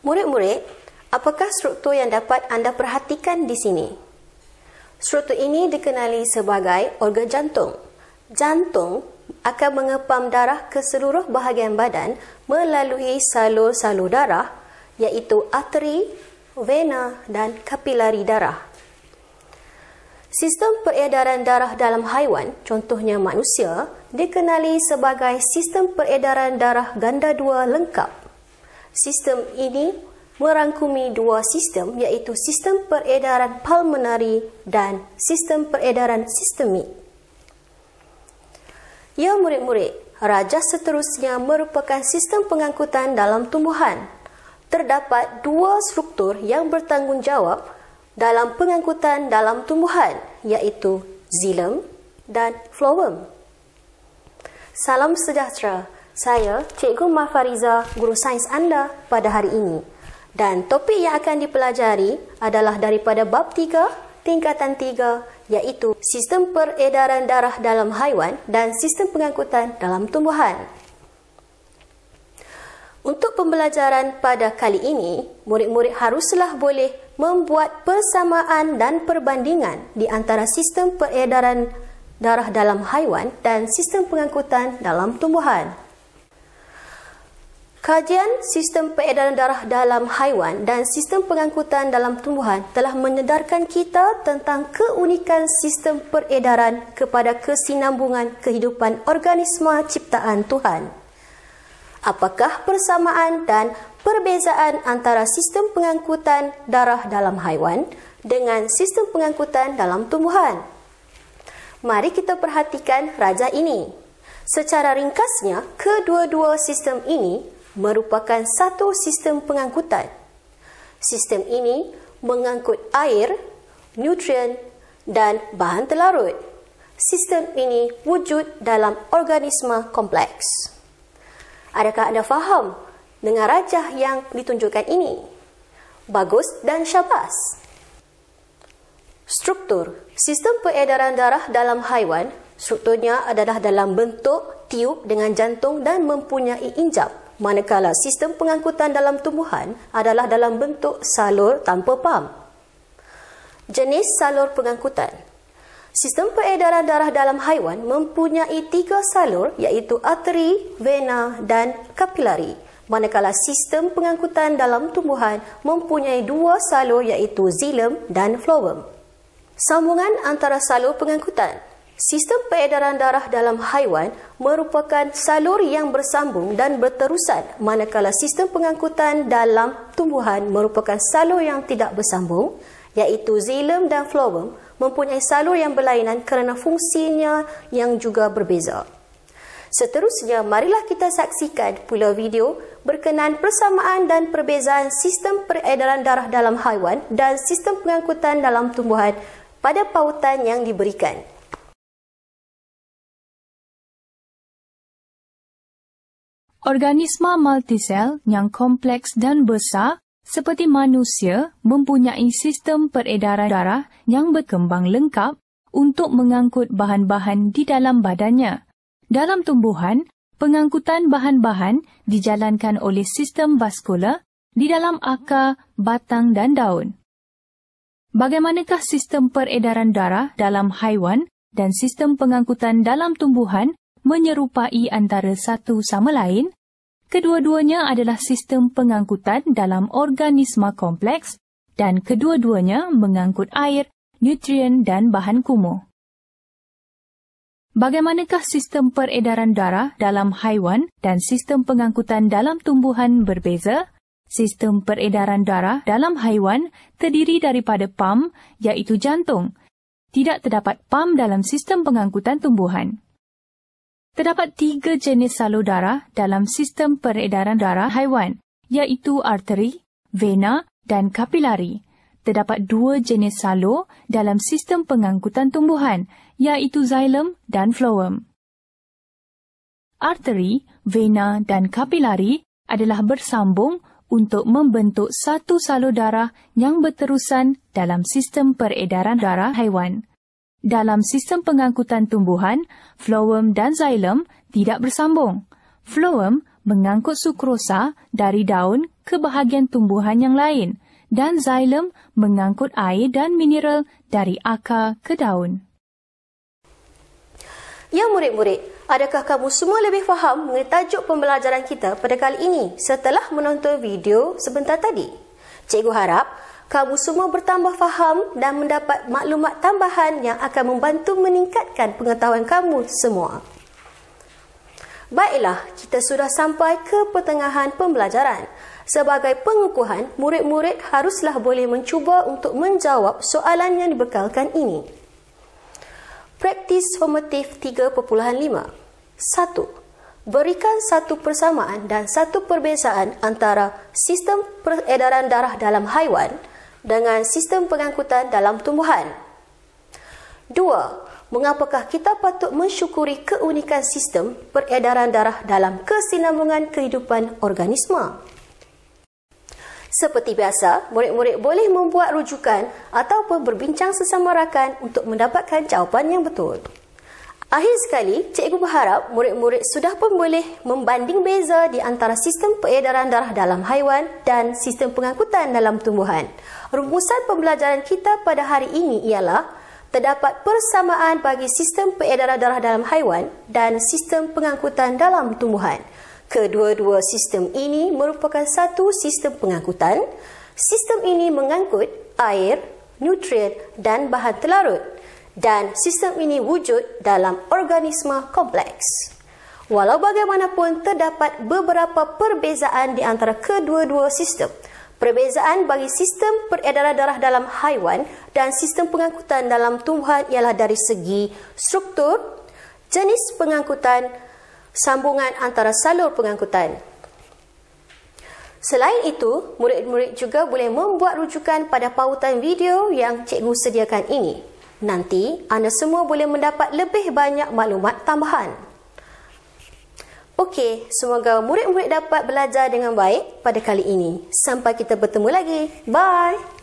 Murid-murid, apakah struktur yang dapat anda perhatikan di sini? Struktur ini dikenali sebagai organ jantung. Jantung akan mengepam darah ke seluruh bahagian badan melalui salur-salur darah, iaitu arteri, vena dan kapilari darah. Sistem peredaran darah dalam haiwan, contohnya manusia, dikenali sebagai sistem peredaran darah ganda dua lengkap. Sistem ini merangkumi dua sistem, iaitu sistem peredaran pulmonari dan sistem peredaran sistemik. Ya murid-murid, rajah seterusnya merupakan sistem pengangkutan dalam tumbuhan. Terdapat dua struktur yang bertanggungjawab dalam pengangkutan dalam tumbuhan, iaitu xilem dan phloem. Salam sejahtera, saya Cikgu Mahfariza, guru sains anda pada hari ini. Dan topik yang akan dipelajari adalah daripada bab 3, tingkatan 3, iaitu sistem peredaran darah dalam haiwan dan sistem pengangkutan dalam tumbuhan. Untuk pembelajaran pada kali ini, murid-murid haruslah boleh membuat persamaan dan perbandingan di antara sistem peredaran darah dalam haiwan dan sistem pengangkutan dalam tumbuhan. Kajian sistem peredaran darah dalam haiwan dan sistem pengangkutan dalam tumbuhan telah menyedarkan kita tentang keunikan sistem peredaran kepada kesinambungan kehidupan organisma ciptaan Tuhan. Apakah persamaan dan perbezaan antara sistem pengangkutan darah dalam haiwan dengan sistem pengangkutan dalam tumbuhan? Mari kita perhatikan rajah ini. Secara ringkasnya, kedua-dua sistem ini merupakan satu sistem pengangkutan. Sistem ini mengangkut air, nutrien dan bahan terlarut. Sistem ini wujud dalam organisma kompleks. Adakah anda faham dengan rajah yang ditunjukkan ini? Bagus dan syabas. Struktur sistem peredaran darah dalam haiwan, strukturnya adalah dalam bentuk tiub dengan jantung dan mempunyai injap, manakala sistem pengangkutan dalam tumbuhan adalah dalam bentuk salur tanpa pam. Jenis salur pengangkutan. Sistem peredaran darah dalam haiwan mempunyai 3 salur, iaitu arteri, vena dan kapilari, manakala sistem pengangkutan dalam tumbuhan mempunyai 2 salur, iaitu xilem dan phloem. Sambungan antara salur pengangkutan. Sistem peredaran darah dalam haiwan merupakan salur yang bersambung dan berterusan, manakala sistem pengangkutan dalam tumbuhan merupakan salur yang tidak bersambung, iaitu xilem dan phloem mempunyai salur yang berlainan kerana fungsinya yang juga berbeza. Seterusnya, marilah kita saksikan pula video berkenaan persamaan dan perbezaan sistem peredaran darah dalam haiwan dan sistem pengangkutan dalam tumbuhan pada pautan yang diberikan. Organisma multisel yang kompleks dan besar seperti manusia mempunyai sistem peredaran darah yang berkembang lengkap untuk mengangkut bahan-bahan di dalam badannya. Dalam tumbuhan, pengangkutan bahan-bahan dijalankan oleh sistem vaskular di dalam akar, batang dan daun. Bagaimanakah sistem peredaran darah dalam haiwan dan sistem pengangkutan dalam tumbuhan menyerupai antara satu sama lain? Kedua-duanya adalah sistem pengangkutan dalam organisma kompleks dan kedua-duanya mengangkut air, nutrien dan bahan kumuh. Bagaimanakah sistem peredaran darah dalam haiwan dan sistem pengangkutan dalam tumbuhan berbeza? Sistem peredaran darah dalam haiwan terdiri daripada pam, iaitu jantung. Tidak terdapat pam dalam sistem pengangkutan tumbuhan. Terdapat 3 jenis salur darah dalam sistem peredaran darah haiwan, iaitu arteri, vena dan kapilari. Terdapat 2 jenis salur dalam sistem pengangkutan tumbuhan, iaitu xilem dan phloem. Arteri, vena dan kapilari adalah bersambung untuk membentuk satu salur darah yang berterusan dalam sistem peredaran darah haiwan. Dalam sistem pengangkutan tumbuhan, phloem dan xilem tidak bersambung. Phloem mengangkut sukrosa dari daun ke bahagian tumbuhan yang lain dan xylem mengangkut air dan mineral dari akar ke daun. Ya murid-murid, adakah kamu semua lebih faham mengenai tajuk pembelajaran kita pada kali ini setelah menonton video sebentar tadi? Cikgu harap kamu semua bertambah faham dan mendapat maklumat tambahan yang akan membantu meningkatkan pengetahuan kamu semua. Baiklah, kita sudah sampai ke pertengahan pembelajaran. Sebagai pengukuhan, murid-murid haruslah boleh mencuba untuk menjawab soalan yang dibekalkan ini. Praktis formatif 3.5. 1. Berikan satu persamaan dan satu perbezaan antara sistem peredaran darah dalam haiwan dengan sistem pengangkutan dalam tumbuhan. 2. Mengapakah kita patut mensyukuri keunikan sistem peredaran darah dalam kesinambungan kehidupan organisma? Seperti biasa, murid-murid boleh membuat rujukan ataupun berbincang sesama rakan untuk mendapatkan jawapan yang betul. Akhir sekali, cikgu berharap murid-murid sudah pun boleh membanding beza di antara sistem peredaran darah dalam haiwan dan sistem pengangkutan dalam tumbuhan. Rumusan pembelajaran kita pada hari ini ialah terdapat persamaan bagi sistem peredaran darah dalam haiwan dan sistem pengangkutan dalam tumbuhan. Kedua-dua sistem ini merupakan satu sistem pengangkutan. Sistem ini mengangkut air, nutrien dan bahan terlarut. Dan sistem ini wujud dalam organisma kompleks. Walau bagaimanapun, terdapat beberapa perbezaan di antara kedua-dua sistem. Perbezaan bagi sistem peredaran darah dalam haiwan dan sistem pengangkutan dalam tumbuhan ialah dari segi struktur, jenis pengangkutan, sambungan antara salur pengangkutan. Selain itu, murid-murid juga boleh membuat rujukan pada pautan video yang cikgu sediakan ini. Nanti, anda semua boleh mendapat lebih banyak maklumat tambahan. Okey, semoga murid-murid dapat belajar dengan baik pada kali ini. Sampai kita bertemu lagi. Bye!